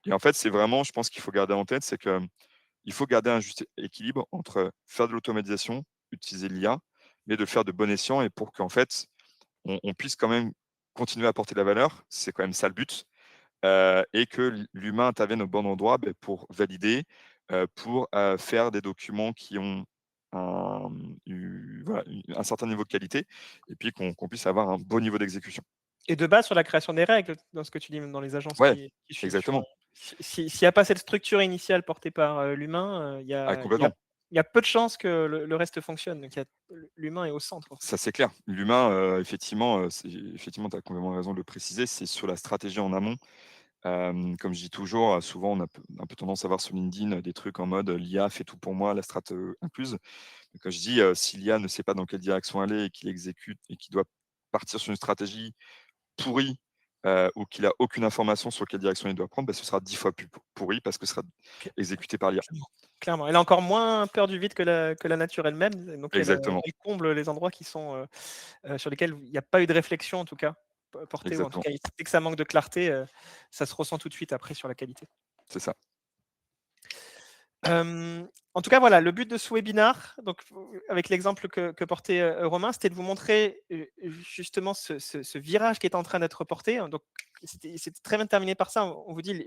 Et en fait, c'est vraiment, je pense qu'il faut garder en tête, c'est qu'il faut garder un juste équilibre entre faire de l'automatisation, utiliser l'IA, mais de le faire de bon escient et pour qu'en fait, on puisse quand même continuer à apporter de la valeur, c'est quand même ça le but, et que l'humain intervienne au bon endroit, pour valider, pour, faire des documents qui ont voilà, un certain niveau de qualité et puis qu'on puisse avoir un bon niveau d'exécution. Et de base, sur la création des règles, dans ce que tu dis, même dans les agences Ouais, qui suivent sur, exactement. s'il y a pas cette structure initiale portée par, l'humain, Ah complètement. il y a peu de chances que le reste fonctionne. Donc l'humain est au centre, en fait. Ça, c'est clair. L'humain, effectivement, effectivement, tu as complètement raison de le préciser, c'est sur la stratégie en amont. Comme je dis toujours, souvent on a un peu tendance à voir sur LinkedIn, des trucs en mode, «L'IA fait tout pour moi, la strat, incluse». Donc quand je dis, si l'IA ne sait pas dans quelle direction aller et qu'il exécute et qu'il doit partir sur une stratégie pourrie, ou qu'il a aucune information sur quelle direction il doit prendre, ce sera 10 fois plus pourri parce que ce sera Cl exécuté par l'IA. Clairement, clairement. Elle a encore moins peur du vide que la nature elle-même, donc Exactement, elle comble les endroits qui sont, sur lesquels il n'y a pas eu de réflexion, en tout cas, portée, ou en tout exactement. cas, dès que ça manque de clarté, ça se ressent tout de suite après sur la qualité. C'est ça. En tout cas, voilà, le but de ce webinar, donc avec l'exemple que portait, Romain, c'était de vous montrer, justement ce virage qui est en train d'être porté, hein. Donc c'était très bien terminé par ça. On vous dit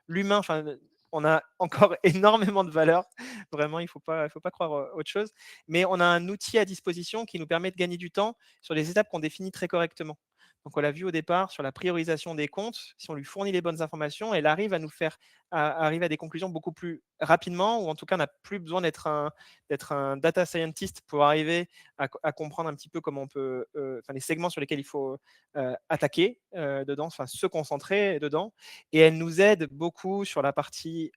l'humain, enfin, on a encore énormément de valeur. Vraiment, il faut pas croire, autre chose. Mais on a un outil à disposition qui nous permet de gagner du temps sur les étapes qu'on définit très correctement. Donc on l'a vu au départ sur la priorisation des comptes, si on lui fournit les bonnes informations, elle arrive à nous faire arriver à des conclusions beaucoup plus rapidement, ou en tout cas, on n'a plus besoin d'être un data scientist pour arriver à comprendre un petit peu comment on peut, enfin, les segments sur lesquels il faut attaquer dedans, enfin se concentrer dedans. Et elle nous aide beaucoup sur la partie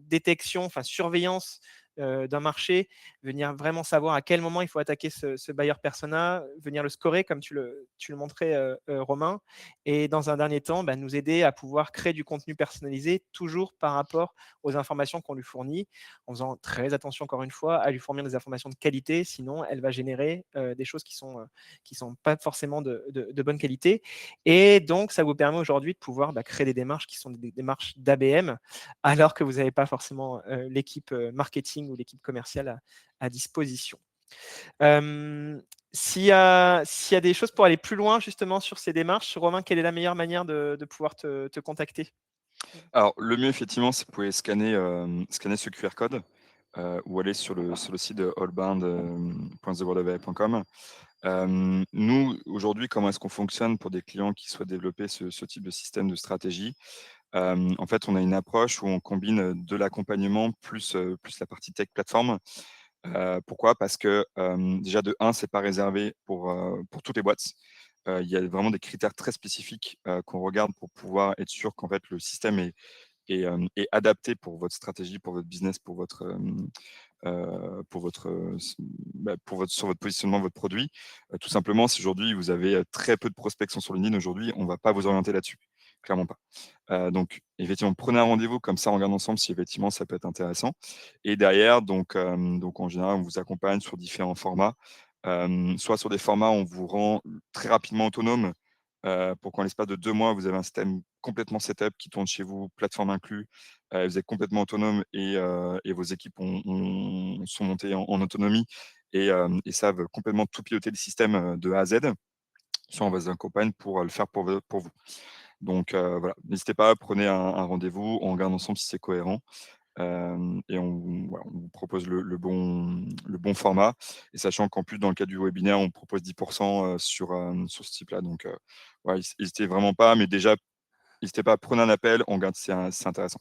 détection, enfin surveillance d'un marché, venir vraiment savoir à quel moment il faut attaquer ce buyer persona, venir le scorer comme tu le montrais, Romain, et dans un dernier temps, bah, nous aider à pouvoir créer du contenu personnalisé, toujours par rapport aux informations qu'on lui fournit, en faisant très attention, encore une fois, à lui fournir des informations de qualité, sinon elle va générer des choses qui sont pas forcément de bonne qualité. Et donc, ça vous permet aujourd'hui de pouvoir, bah, créer des démarches qui sont des démarches d'ABM, alors que vous n'avez pas forcément l'équipe marketing ou l'équipe commerciale à disposition. S'il y a des choses pour aller plus loin justement sur ces démarches, Romain, quelle est la meilleure manière de pouvoir te contacter? Alors le mieux effectivement, c'est que vous pouvez scanner ce QR code, ou aller sur le site de allbound, .theworldofai.com. Nous, aujourd'hui, comment est-ce qu'on fonctionne pour des clients qui souhaitent développer ce type de système de stratégie? En fait, on a une approche où on combine, de l'accompagnement plus la partie tech plateforme. Pourquoi? Parce que, déjà de 1, c'est pas réservé pour toutes les boîtes. Il y a vraiment des critères très spécifiques, qu'on regarde pour pouvoir être sûr qu'en fait le système est adapté pour votre stratégie, pour votre business, pour votre, sur votre positionnement, votre produit. Tout simplement, si aujourd'hui vous avez, très peu de prospection sur LinkedIn aujourd'hui, on ne va pas vous orienter là-dessus, clairement pas. Donc effectivement, prenez un rendez-vous comme ça, on regarde ensemble si effectivement ça peut être intéressant et derrière donc en général, on vous accompagne sur différents formats, soit sur des formats où on vous rend très rapidement autonome, pour qu'en l'espace de 2 mois, vous avez un système complètement setup qui tourne chez vous, plateforme inclus, vous êtes complètement autonome et vos équipes sont montées en autonomie et savent complètement tout piloter le système, de A à Z. Soit on vous accompagne pour, le faire pour vous. Donc voilà, n'hésitez pas, prenez un rendez-vous, on regarde ensemble si c'est cohérent, et voilà, on vous propose le bon format et sachant qu'en plus dans le cadre du webinaire, on propose 10 sur ce type-là donc ouais, hésitez vraiment pas, mais déjà, n'hésitez pas, prenez un appel, on regarde si c'est intéressant.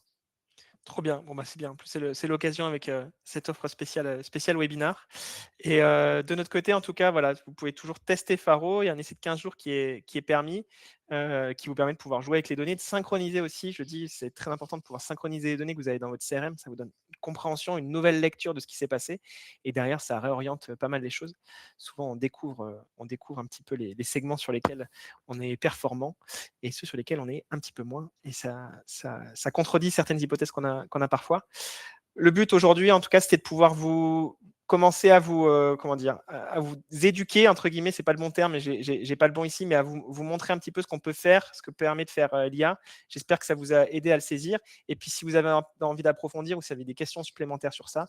Trop bien. Bon, bah, c'est bien. En plus, c'est l'occasion avec cette offre spéciale, spéciale webinar. Et de notre côté, en tout cas, voilà, vous pouvez toujours tester Faro. Il y a un essai de 15 jours qui est permis, qui vous permet de pouvoir jouer avec les données, de synchroniser aussi. Je dis, c'est très important de pouvoir synchroniser les données que vous avez dans votre CRM. Ça vous donne une compréhension, une nouvelle lecture de ce qui s'est passé. Et derrière, ça réoriente pas mal les choses. Souvent, on découvre un petit peu les segments sur lesquels on est performant et ceux sur lesquels on est un petit peu moins. Et ça contredit certaines hypothèses qu'on a parfois. Le but aujourd'hui, en tout cas, c'était de pouvoir vous commencer à vous, comment dire, à vous éduquer entre guillemets, c'est pas le bon terme, mais j'ai pas le bon ici, mais à vous montrer un petit peu ce qu'on peut faire, ce que permet de faire l'IA. J'espère que ça vous a aidé à le saisir. Et puis, si vous avez envie d'approfondir ou si vous avez des questions supplémentaires sur ça,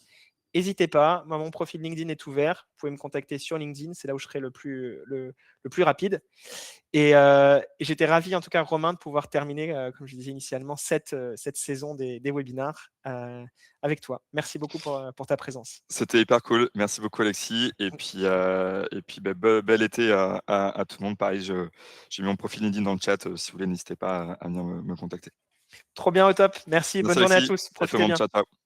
n'hésitez pas. Moi, mon profil LinkedIn est ouvert. Vous pouvez me contacter sur LinkedIn. C'est là où je serai le plus rapide. Et j'étais ravi, en tout cas, Romain, de pouvoir terminer, comme je disais initialement, cette saison des webinars avec toi. Merci beaucoup pour ta présence. C'était hyper cool. Merci beaucoup, Alexis. Et puis, bel été à tout le monde. Pareil, j'ai mis mon profil LinkedIn dans le chat. Si vous voulez, n'hésitez pas à venir me contacter. Trop bien, au top. Merci. Merci, Bonne journée à Alexis. tous. Et tout le Profitez monde. bien. Ciao, ciao.